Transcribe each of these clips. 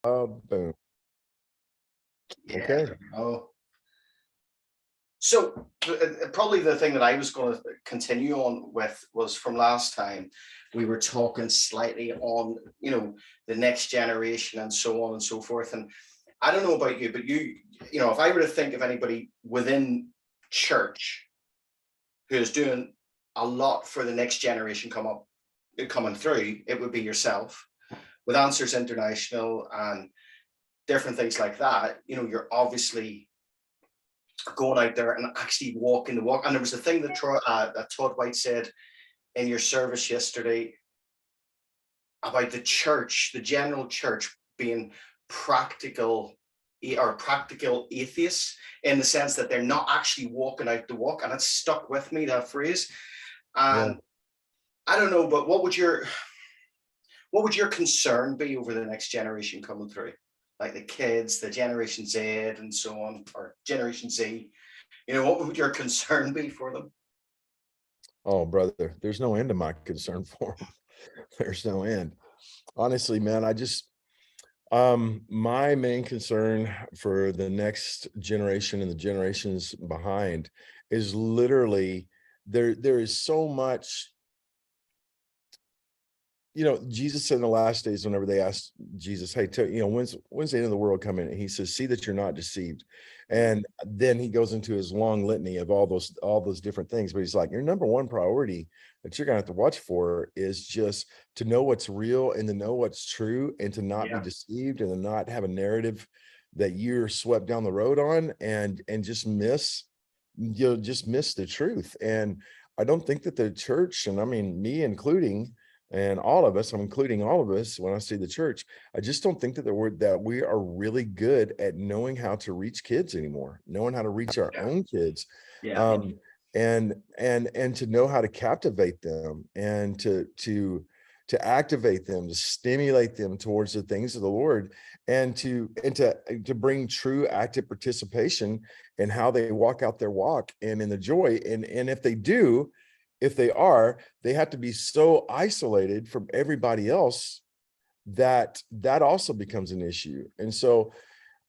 Boom. Yeah, Okay. there we go. So probably the thing that I was going to continue on with was from last time. We were talking slightly on, the next generation and so on and so forth. And I don't know about you, but if I were to think of anybody within church who is doing a lot for the next generation coming through, it would be yourself with Answers International and different things like that. You're obviously going out there and actually walking the walk. And there was a thing that Todd White said in your service yesterday about the church, the general church, being practical or practical atheists, in the sense that they're not actually walking out the walk. And it stuck with me, that phrase. Yeah. And I don't know, but what would your concern be over the next generation coming through? Like the kids, the Generation Z and so on, or Generation Z, what would your concern be for them? Oh, brother, there's no end to my concern for them. There's no end. Honestly, man, my main concern for the next generation and the generations behind is literally there is so much. Jesus said in the last days, whenever they asked Jesus, hey, when's the end of the world coming? And he says, see that you're not deceived. And then he goes into his long litany of all those different things. But he's like, your number one priority that you're gonna have to watch for is just to know what's real and to know what's true and to not be Yeah, deceived and to not have a narrative that you're swept down the road on and just miss, just miss the truth. And I don't think that the church, and I mean me including, and all of us, I'm including all of us when I say the church, I just don't think that we are really good at knowing how to reach kids anymore, knowing how to reach our yeah, own kids, yeah, um, and to know how to captivate them and to activate them, to stimulate them towards the things of the Lord, and to bring true active participation in how they walk out their walk and in the joy. And if they are, they have to be so isolated from everybody else that also becomes an issue. And so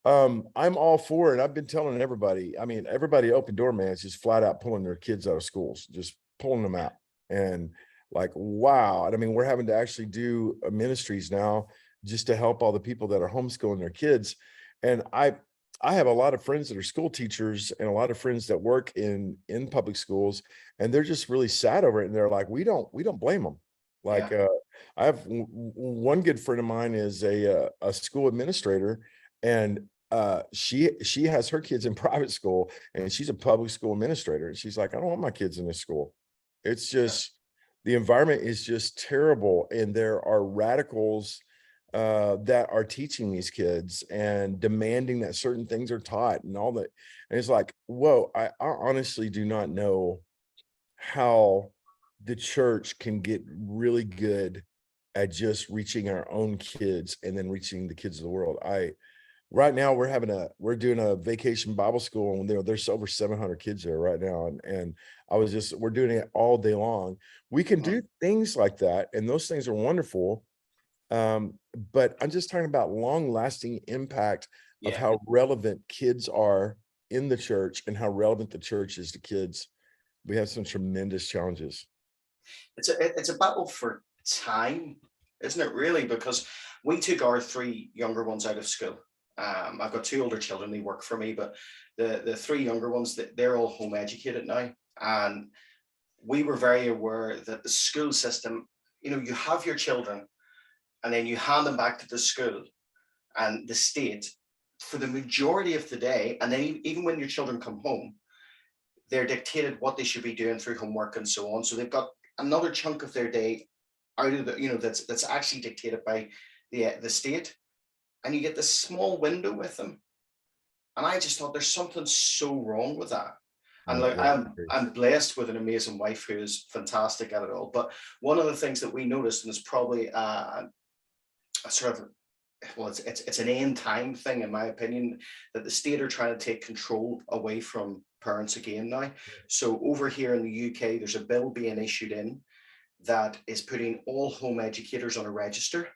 I'm all for it. I've been telling everybody, I mean, everybody at Open Door, man, is just flat out pulling their kids out of schools, just pulling them out. And like, wow. And I mean, we're having to actually do ministries now just to help all the people that are homeschooling their kids. And I have a lot of friends that are school teachers and a lot of friends that work in public schools, and they're just really sad over it. And they're like, we don't blame them. yeah. Like, I have one good friend of mine is a school administrator, and she has her kids in private school, and she's a public school administrator, and she's like, I don't want my kids in this school. It's just the environment is just terrible, and there are radicals that are teaching these kids and demanding that certain things are taught and all that. And it's like, whoa, I honestly do not know how the church can get really good at just reaching our own kids and then reaching the kids of the world. Right now we're doing a vacation Bible school, and there's over 700 kids there right now. And we're doing it all day long. We can Mhm. do things like that, and those things are wonderful. But I'm just talking about long lasting impact of Yeah. how relevant kids are in the church and how relevant the church is to kids. We have some tremendous challenges. It's a battle for time, isn't it? Really, because we took our three younger ones out of school. I've got two older children; they work for me, but the three younger ones, they're all home educated now, and we were very aware that the school system, you have your children, and then you hand them back to the school and the state for the majority of the day, and then even when your children come home, they're dictated what they should be doing through homework and so on. So they've got another chunk of their day out of that's actually dictated by the state, and you get this small window with them. And I just thought there's something so wrong with that. And like Yeah, I agree. I'm blessed with an amazing wife who is fantastic at it all. But one of the things that we noticed, and it's probably a sort of, well, it's an end time thing in my opinion, that the state are trying to take control away from parents again now. So over here in the UK, there's a bill being issued in that is putting all home educators on a register,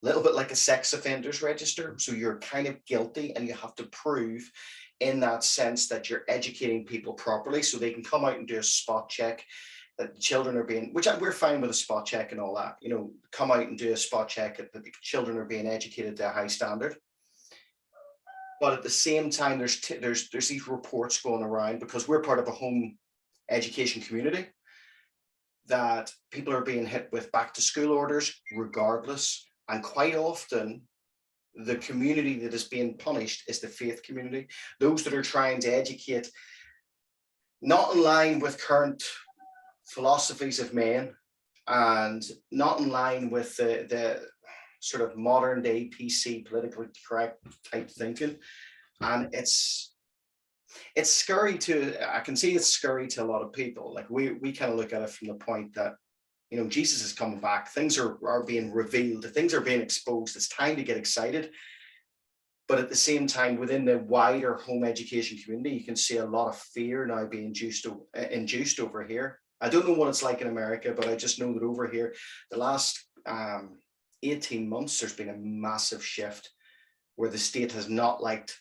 little bit like a sex offenders register. So you're kind of guilty and you have to prove in that sense that you're educating people properly so they can come out and do a spot check that children are being, which we're fine with a spot check and all that, come out and do a spot check that the children are being educated to a high standard. But at the same time, there's these reports going around, because we're part of a home education community, that people are being hit with back to school orders regardless. And quite often, the community that is being punished is the faith community, those that are trying to educate, not in line with current philosophies of men and not in line with the sort of modern day PC politically correct type thinking. And it's scary I can see it's scary to a lot of people. Like we kind of look at it from the point that, Jesus is coming back. Things are being revealed. Things are being exposed. It's time to get excited. But at the same time, within the wider home education community, you can see a lot of fear now being induced over here. I don't know what it's like in America, but I just know that over here, the last 18 months, there's been a massive shift where the state has not liked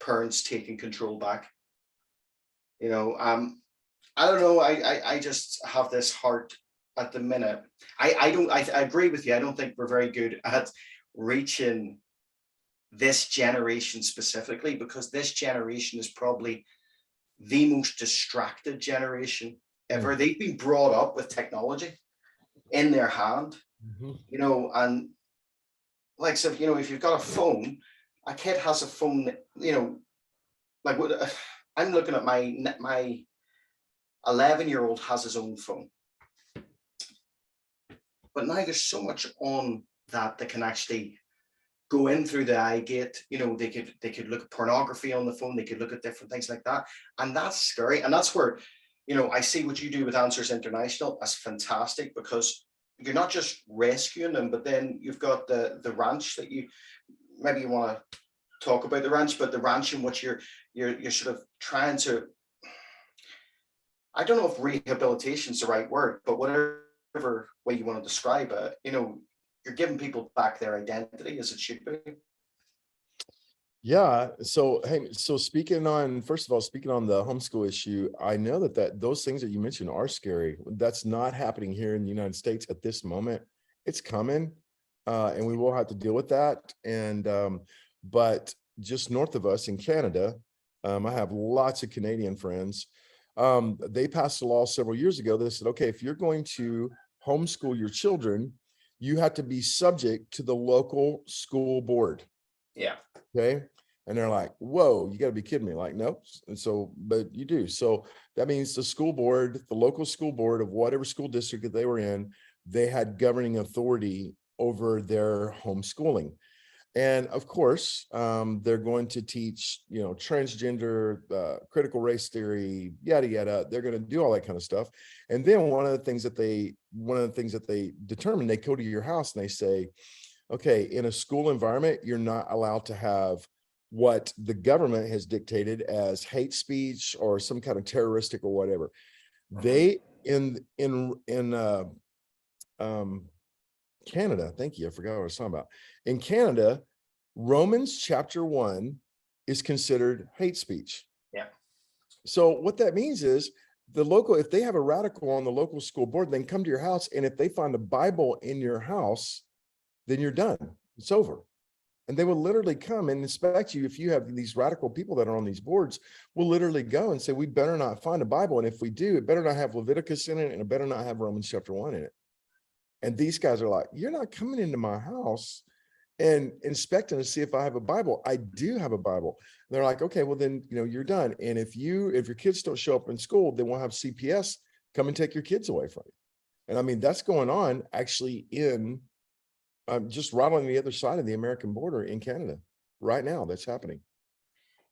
parents taking control back. I don't know. I just have this heart at the minute. I agree with you. I don't think we're very good at reaching this generation specifically, because this generation is probably the most distracted generation ever. They've been brought up with technology in their hand, and like, so, if you've got a phone, a kid has a phone, like what I'm looking at, my 11-year-old has his own phone. But now there's so much on that can actually go in through the eye gate. They could look at pornography on the phone. They could look at different things like that. And that's scary. And that's where, I see what you do with Answers International as fantastic, because you're not just rescuing them, but then you've got the ranch that you want to talk about the ranch, but the ranch in which you're sort of trying to, I don't know if rehabilitation is the right word, but whatever way you want to describe it, you're giving people back their identity as it should be. Yeah. So, hey, speaking on the homeschool issue, I know that those things that you mentioned are scary. That's not happening here in the United States at this moment. It's coming, and we will have to deal with that. And, but just north of us in Canada, I have lots of Canadian friends. They passed a law several years ago that said, okay, if you're going to homeschool your children, you have to be subject to the local school board. Yeah. Okay. And they're like, whoa, you got to be kidding me. Like, nope. And so, but you do. So that means the local school board of whatever school district that they were in, they had governing authority over their homeschooling. And of course, they're going to teach, transgender, critical race theory, yada, yada. They're going to do all that kind of stuff. And then one of the things that they determine, they go to your house and they say, okay, in a school environment, you're not allowed to have what the government has dictated as hate speech or some kind of terroristic or whatever. They in Canada, thank you. I forgot what I was talking about. In Canada, Romans chapter 1 is considered hate speech. Yeah. So what that means is if they have a radical on the local school board, they can come to your house, and if they find a Bible in your house, then you're done. It's over. And they will literally come and inspect you. If you have these radical people that are on these boards, will literally go and say, we better not find a Bible. And if we do, it better not have Leviticus in it, and it better not have Romans chapter 1 in it. And these guys are like, you're not coming into my house and inspecting to see if I have a Bible. I do have a Bible. And they're like, okay, well then, you're done. And if your kids don't show up in school, then we'll have CPS come and take your kids away from you. And I mean, that's going on actually in just right on the other side of the American border in Canada right now. That's happening.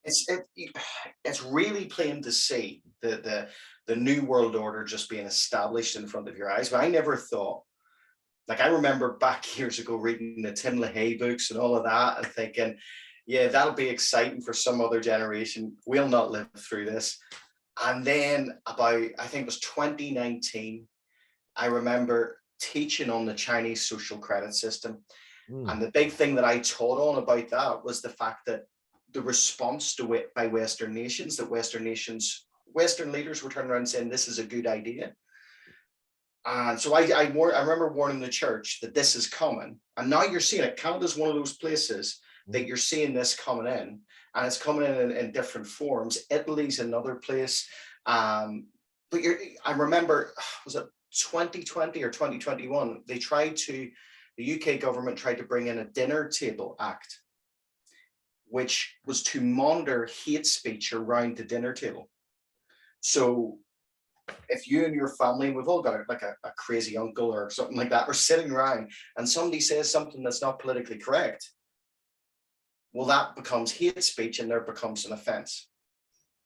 It's really plain to see the new world order just being established in front of your eyes. But I never thought, like, I remember back years ago reading the Tim LaHaye books and all of that and thinking, yeah, that'll be exciting for some other generation. We'll not live through this. And then I think it was 2019, I remember teaching on the Chinese social credit system. And the big thing that I taught on about that was the fact that the response to it by Western nations, Western leaders were turning around and saying, this is a good idea. And so I remember warning the church that this is coming. And now you're seeing it. Canada's one of those places that you're seeing this coming in. And it's coming in different forms. Italy's another place. But I remember, was it 2020 or 2021? The UK government tried to bring in a dinner table act, which was to monitor hate speech around the dinner table. So if you and your family, we've all got a crazy uncle or something like that, are sitting around and somebody says something that's not politically correct, well, that becomes hate speech and there becomes an offense.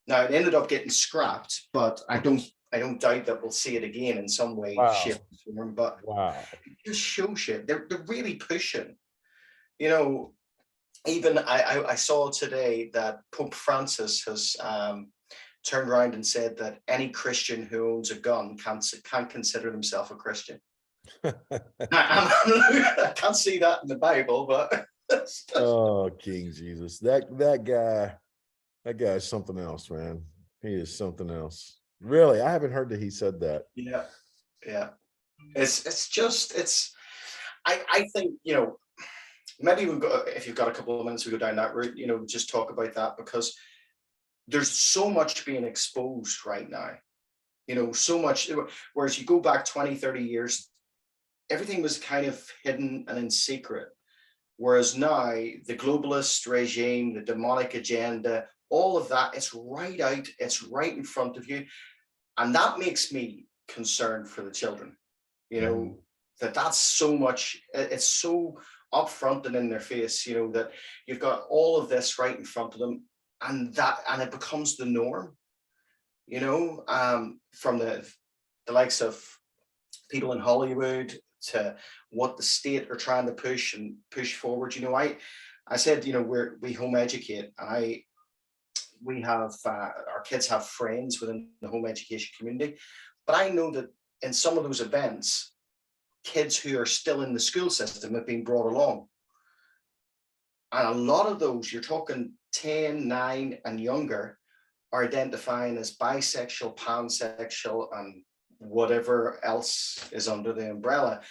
Now, it ended up getting scrapped, but I don't doubt that we'll see it again in some way, shape, or form. But it just shows you they're really pushing. You know, even I saw today that Pope Francis has turned around and said that any Christian who owns a gun can't consider themselves a Christian. I can't see that in the Bible, but oh, King Jesus, that guy is something else, man. He is something else. Really, I haven't heard that he said that. Yeah. I think, you know, maybe if you've got a couple of minutes, we go down that route, you know, just talk about that, because there's so much being exposed right now, you know, so much. Whereas you go back 20, 30 years, everything was kind of hidden and in secret. Whereas now the globalist regime, the demonic agenda, all of that, it's right out, it's right in front of you. And that makes me concerned for the children, you know, that's so much, it's so upfront and in their face, you know, that you've got all of this right in front of them, and it becomes the norm, you know, from the likes of people in Hollywood to what the state are trying to push forward. You know, I said, you know, we home educate, and we have our kids have friends within the home education community, but I know that in some of those events, kids who are still in the school system have been brought along. And a lot of those, you're talking 10, 9 and younger, are identifying as bisexual, pansexual, and whatever else is under the umbrella.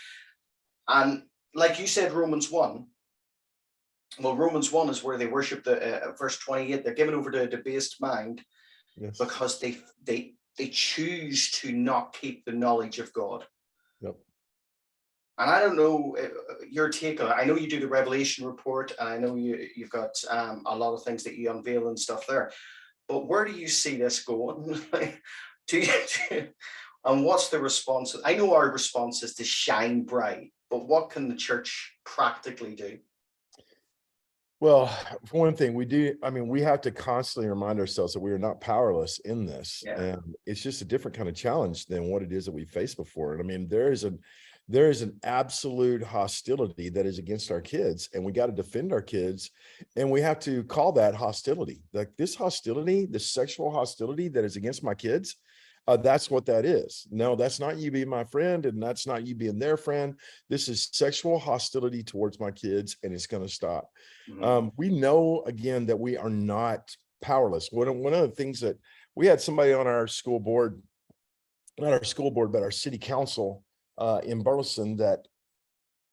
And like you said, Romans 1, well, Romans 1 is where they worship the verse 28, they're given over to a debased mind, because they choose to not keep the knowledge of God. Yep. And I don't know your take on it. I know you do the Revelation report, and I know you've got a lot of things that you unveil and stuff there. But where do you see this going? And what's the response? I know our response is to shine bright, but what can the church practically do? Well, for one thing, we have to constantly remind ourselves that we are not powerless in this. Yeah. And it's just a different kind of challenge than what it is that we faced before. And I mean, there is an absolute hostility that is against our kids, and we got to defend our kids, and we have to call that hostility. Like this hostility, this sexual hostility that is against my kids, that's what that is. No, that's not you being my friend, and that's not you being their friend. This is sexual hostility towards my kids, and it's going to stop. We know, again, that we are not powerless. One of the things that we had somebody on our school board, not our school board, but our city council in Burleson, that,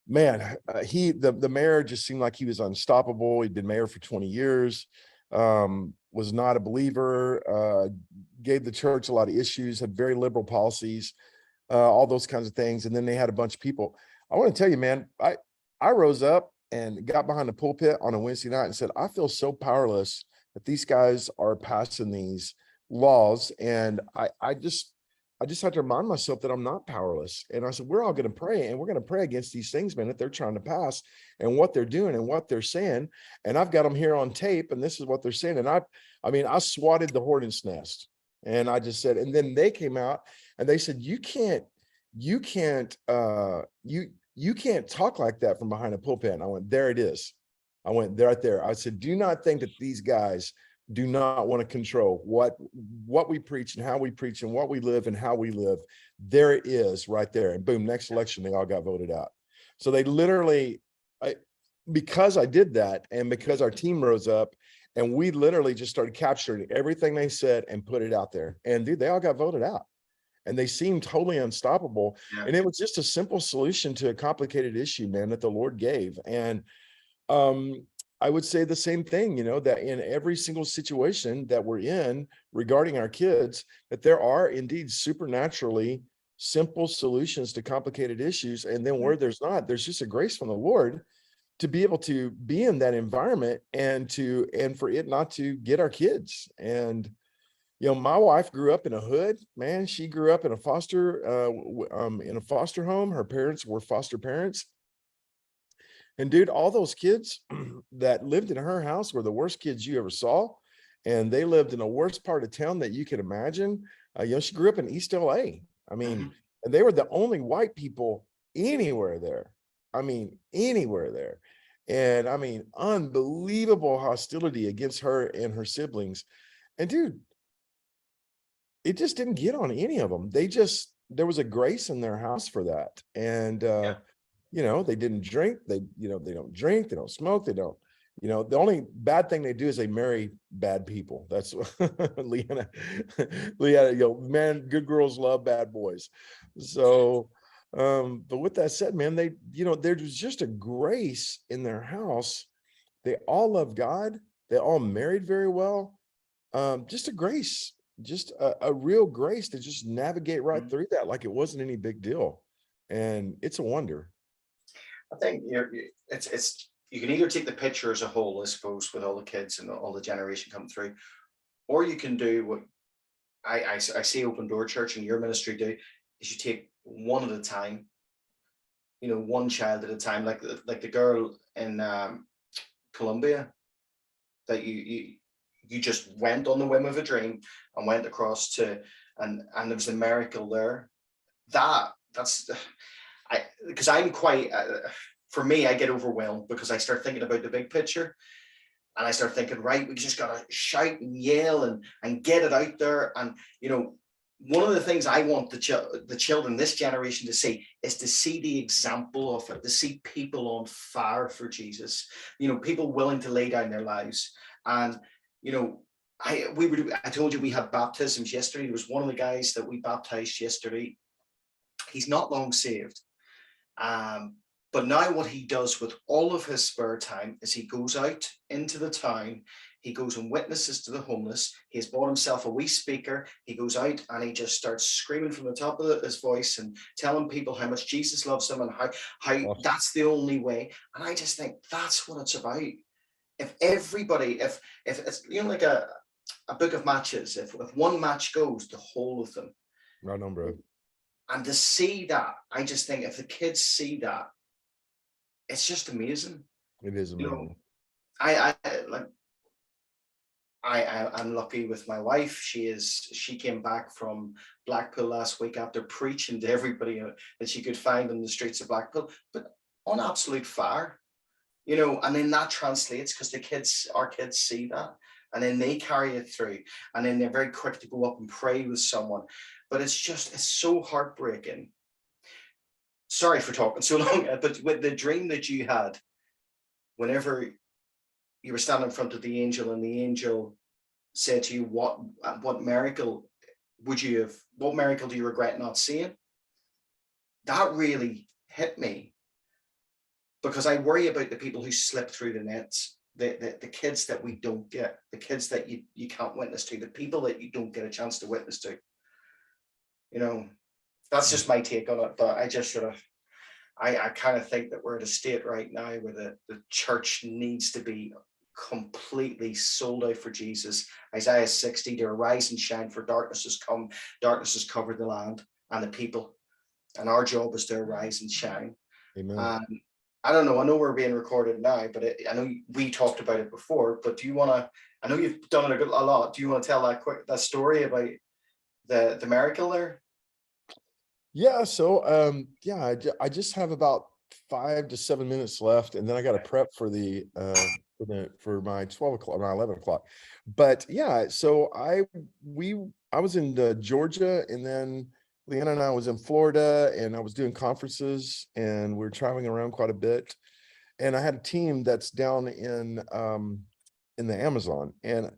man, the mayor just seemed like he was unstoppable. He'd been mayor for 20 years, was not a believer, gave the church a lot of issues, had very liberal policies, all those kinds of things. And then they had a bunch of people. I want to tell you, man, I rose up and got behind the pulpit on a Wednesday night and said, I feel so powerless that these guys are passing these laws. And I just had to remind myself that I'm not powerless. And I said, we're all going to pray, and we're going to pray against these things, man, that they're trying to pass and what they're doing and what they're saying. And I've got them here on tape, and this is what they're saying. And I swatted the hornet's nest, and I just said, and then they came out and they said, you can't talk like that from behind a pulpit. And I went, there it is. I went right there. I said, do not think that these guys do not want to control what we preach and how we preach and what we live and how we live. There it is right there. And boom, next election, they all got voted out. So they literally, because I did that, and because our team rose up, and we literally just started capturing everything they said and put it out there. And dude, they all got voted out, and they seemed totally unstoppable. Yeah. And it was just a simple solution to a complicated issue, man, that the Lord gave. And um, I would say the same thing, that in every single situation that we're in regarding our kids, that there are indeed supernaturally simple solutions to complicated issues. And then where there's not, there's just a grace from the Lord to be able to be in that environment and for it not to get our kids. And my wife grew up in a hood, man. She grew up in a foster home. Her parents were foster parents. And dude, all those kids that lived in her house were the worst kids you ever saw. And they lived in the worst part of town that you could imagine. She grew up in East LA. I mean, and they were the only white people anywhere there. I mean, anywhere there. And I mean, unbelievable hostility against her and her siblings. And dude, it just didn't get on any of them. There was a grace in their house for that. And, they didn't drink. They don't drink. They don't smoke. They don't, the only bad thing they do is they marry bad people. That's Leanna, man, good girls love bad boys. So, but with that said, man, there's just a grace in their house. They all love God. They all married very well. Just a grace, just a real grace to just navigate right through that like it wasn't any big deal. And it's a wonder. I think it's you can either take the picture as a whole, I suppose, with all the kids and all the generation coming through, or you can do what I see Open Door Church and your ministry do, is you take one at a time, one child at a time, like the girl in Colombia that you just went on the whim of a dream and went across to, and there was a miracle there. Because I'm quite, for me, I get overwhelmed because I start thinking about the big picture, and I start thinking, right, we just got to shout and yell and get it out there. And, one of the things I want the children, this generation, to see is to see the example of it, to see people on fire for Jesus, people willing to lay down their lives. And, I told you we had baptisms yesterday. There was one of the guys that we baptized yesterday. He's not long saved. But now what he does with all of his spare time is he goes out into the town. He goes and witnesses to the homeless. He has bought himself a wee speaker. He goes out and he just starts screaming from the top of his voice and telling people how much Jesus loves them and how that's the only way. And I just think that's what it's about. If everybody, if it's like a book of matches, if one match goes, the whole of them. Right on, bro. And to see that, I just think if the kids see that, it's just amazing. It is amazing. I'm lucky with my wife. She came back from Blackpool last week after preaching to everybody that she could find on the streets of Blackpool, but on absolute fire, and then that translates because our kids see that, and then they carry it through, and then they're very quick to go up and pray with someone. But it's so heartbreaking. Sorry for talking so long, but with the dream that you had, whenever you were standing in front of the angel and the angel said to you, what miracle do you regret not seeing? That really hit me, because I worry about the people who slip through the nets, the kids that we don't get, the kids that you can't witness to, the people that you don't get a chance to witness to. That's just my take on it, but I kind of think that we're at a state right now where the church needs to be completely sold out for Jesus. Isaiah 60, to arise and shine, for darkness has come, darkness has covered the land and the people, and our job is to arise and shine. Amen. I don't know, I know we're being recorded now, but I know we talked about it before, but do you want to, I know you've done it a lot, do you want to tell that story about the miracle there? Yeah. So, I just have about 5 to 7 minutes left, and then I got to prep for for my 12 o'clock, my 11 o'clock. But yeah, so I was in Georgia, and then Leanna and I was in Florida, and I was doing conferences, and we were traveling around quite a bit. and I had a team that's down in the Amazon, and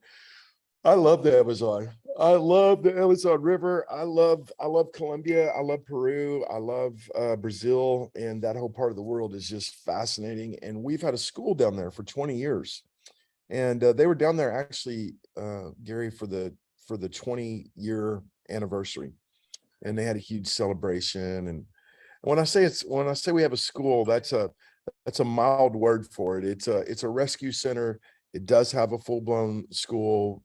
I love the Amazon. I love the Amazon River. I love Colombia. I love Peru. I love Brazil, and that whole part of the world is just fascinating. And we've had a school down there for 20 years, and they were down there actually, Gary, for the 20-year anniversary, and they had a huge celebration. And when I say we have a school, that's a mild word for it. It's a rescue center. It does have a full-blown school.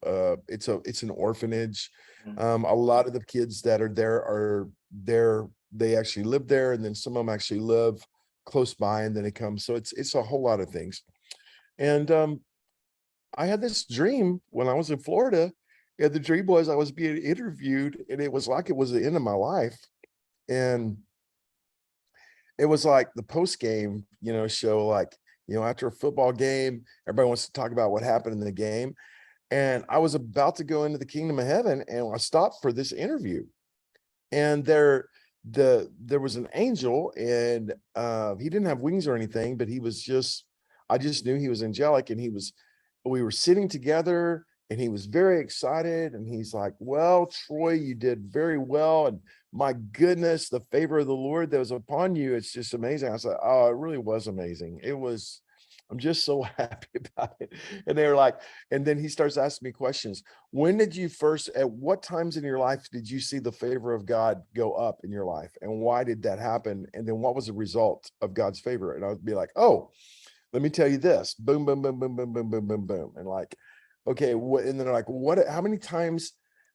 It's an orphanage. Mm. A lot of the kids that are there are there, they actually live there, and then some of them actually live close by, and then they come. So it's a whole lot of things. And I had this dream when I was in Florida, and the dream was I was being interviewed, and it was like it was the end of my life. And it was like the post game, show, like, after a football game, everybody wants to talk about what happened in the game. And I was about to go into the kingdom of heaven, and I stopped for this interview. And there was an angel, and he didn't have wings or anything, but I just knew he was angelic, and we were sitting together, and he was very excited, and he's like, "Well, Troy, you did very well, and my goodness, the favor of the Lord that was upon you, it's just amazing." I said, "Oh, it really was amazing. I'm just so happy about it." And they were like, and then he starts asking me questions. At what times in your life did you see the favor of God go up in your life? And why did that happen? And then what was the result of God's favor? And I would be like, "Oh, let me tell you this." Boom, boom, boom, boom, boom, boom, boom, boom, boom. And like, okay, what? And then they're like, how many times,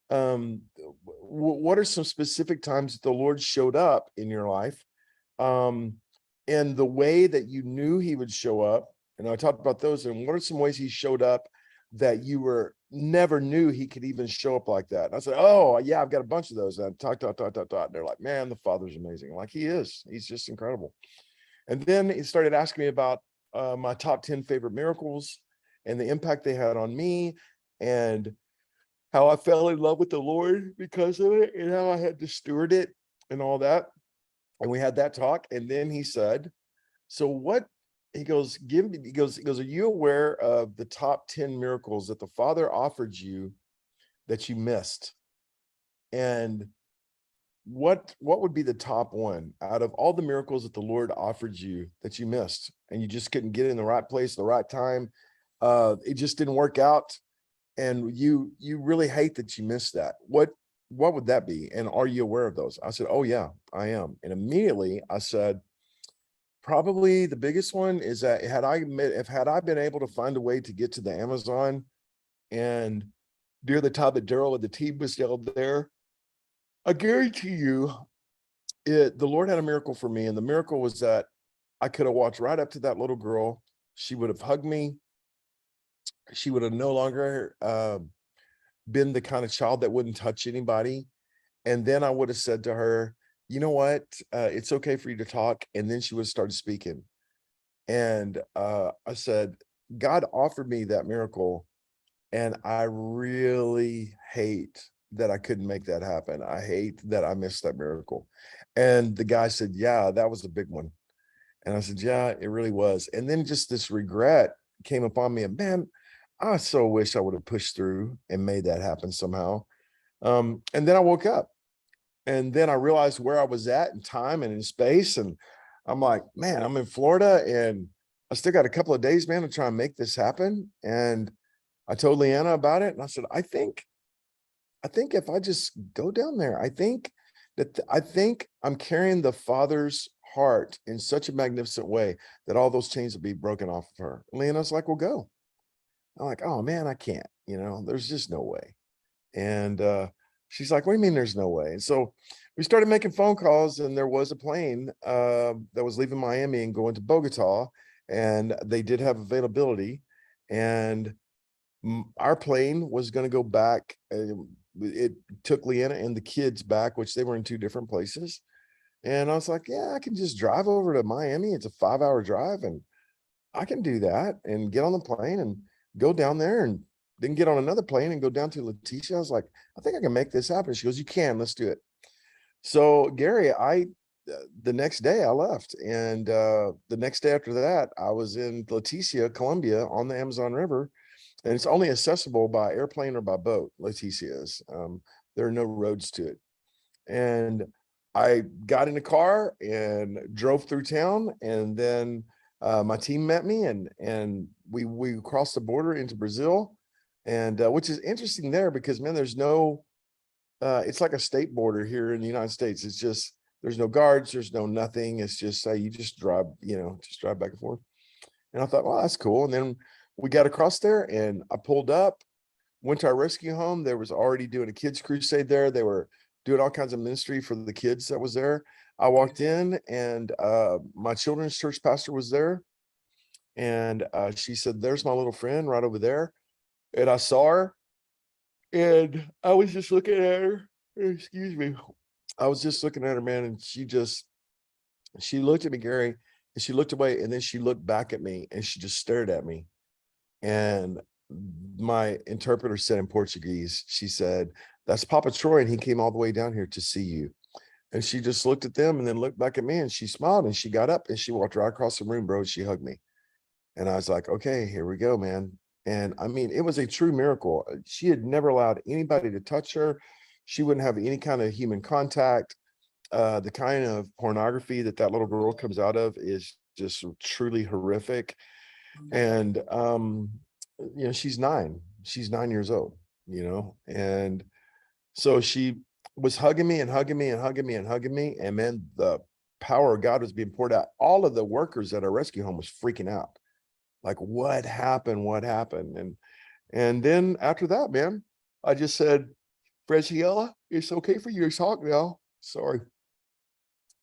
what are some specific times that the Lord showed up in your life? And the way that you knew he would show up. And I talked about those. And what are some ways he showed up that you were never knew he could even show up like that? And I said, "Oh, yeah, I've got a bunch of those." And I talk. And they're like, "Man, the Father's amazing." I'm like, he is. He's just incredible. And then he started asking me about my top 10 favorite miracles and the impact they had on me, and how I fell in love with the Lord because of it, and how I had to steward it and all that. And we had that talk. And then he said, "So what?" He goes, "Give me," he goes, "Are you aware of the top 10 miracles that the Father offered you that you missed? And what would be the top one out of all the miracles that the Lord offered you that you missed, and you just couldn't get in the right place, the right time? It just didn't work out, and you really hate that you missed that. What would that be? And are you aware of those?" I said, "Oh yeah, I am." And immediately I said, "Probably the biggest one is that had I been able to find a way to get to the Amazon, and near the time that Daryl and the team was down there, I guarantee you the Lord had a miracle for me. And the miracle was that I could have walked right up to that little girl. She would have hugged me. She would have no longer been the kind of child that wouldn't touch anybody. And then I would have said to her, 'You know what? It's okay for you to talk.' And then she would have started speaking. And I said, God offered me that miracle, and I really hate that I couldn't make that happen. I hate that I missed that miracle." And the guy said, "Yeah, that was a big one." And I said, "Yeah, it really was." And then just this regret came upon me, and man, I so wish I would have pushed through and made that happen somehow. And then I woke up, and then I realized where I was at in time and in space. And I'm like, man, I'm in Florida, and I still got a couple of days, man, to try and make this happen. And I told Leanna about it, and I said, I think if I just go down there, I think I'm carrying the Father's heart in such a magnificent way that all those chains will be broken off of her." And Leanna's like, "Well, go." I'm like, "Oh man, I can't, there's just no way." And she's like, "What do you mean there's no way?" And so we started making phone calls, and there was a plane that was leaving Miami and going to Bogota, and they did have availability. And our plane was going to go back. It took Leanna and the kids back, which they were in two different places. And I was like, "Yeah, I can just drive over to Miami. It's a 5-hour drive, and I can do that and get on the plane and go down there, and then get on another plane and go down to Leticia." I was like, "I think I can make this happen." She goes, "You can, let's do it." So Gary, I the next day I left, and the next day after that, I was in Leticia, Colombia, on the Amazon River, and it's only accessible by airplane or by boat. Leticia is. There are no roads to it, and I got in the car and drove through town, and then my team met me, and we crossed the border into Brazil, and which is interesting there because, man, there's no it's like a state border here in the United States. It's just there's no guards, there's no nothing. It's just you just drive, just drive back and forth. And I thought, well, that's cool. And then we got across there, and I pulled up, went to our rescue home. There was already doing a kids crusade there. They were doing all kinds of ministry for the kids that was there. I walked in, and my children's church pastor was there, and she said, "There's my little friend right over there." And I saw her, and I was just looking at her. Excuse me. I was just looking at her, man, and she looked at me, Gary, and she looked away, and then she looked back at me, and she just stared at me. And my interpreter said in Portuguese, she said, "That's Papa Troy, and he came all the way down here to see you." And she just looked at them and then looked back at me, and she smiled, and she got up and she walked right across the room, bro. And she hugged me. And I was like, okay, here we go, man. And I mean, it was a true miracle. She had never allowed anybody to touch her. She wouldn't have any kind of human contact. The kind of pornography that little girl comes out of is just truly horrific. And she's 9. She's 9 years old, and so she was hugging me and hugging me and hugging me and hugging me. And man, the power of God was being poured out. All of the workers at our rescue home was freaking out. Like, what happened? What happened? And then after that, man, I just said, "Fraziella, it's okay for you to talk now. Sorry."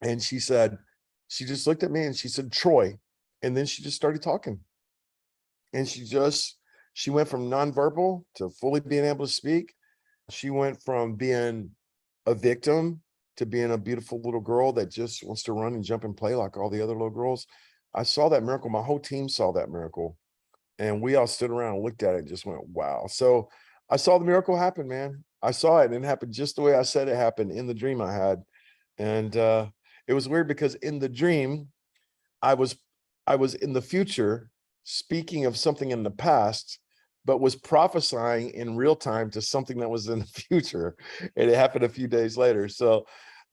And she just looked at me and she said, "Troy." And then she just started talking. And she went from nonverbal to fully being able to speak. She went from being a victim to being a beautiful little girl that just wants to run and jump and play like all the other little girls. I saw that miracle. My whole team saw that miracle. And we all stood around and looked at it and just went, wow. So I saw the miracle happen, man. I saw it, and it happened just the way I said it happened in the dream I had. And it was weird because in the dream, I was in the future speaking of something in the past, but was prophesying in real time to something that was in the future. And it happened a few days later. So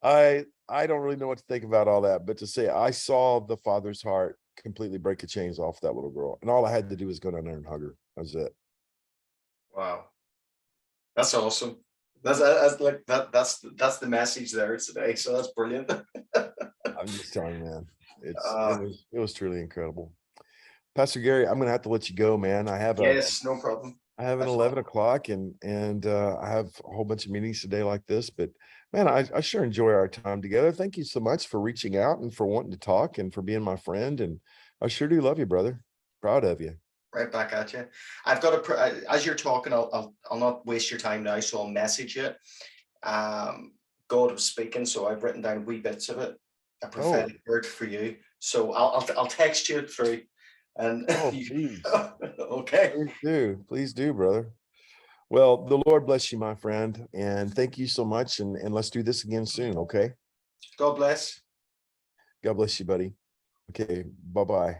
I don't really know what to think about all that, but to say I saw the Father's heart completely break the chains off that little girl. And all I had to do was go down there and hug her. That was it. Wow, that's awesome. That's like that's the message there today. So that's brilliant. I'm just telling you, man. Uh, It was truly incredible. Pastor Gary, I'm gonna have to let you go, man. yes, no problem. I have an That's 11 all. o'clock, and I have a whole bunch of meetings today like this, but man, I sure enjoy our time together. Thank you so much for reaching out and for wanting to talk and for being my friend. And I sure do love you, brother. Proud of you. Right back at you. I've got as you're talking, I'll not waste your time now, so I'll message you. Um, God was speaking, so I've written down wee bits of it, a Oh, prophetic word for you. So I'll text you through, and oh, you, please. okay. Please do. Please do, brother. Well, the Lord bless you, my friend. And thank you so much. And let's do this again soon. Okay. God bless. God bless you, buddy. Okay. Bye-bye.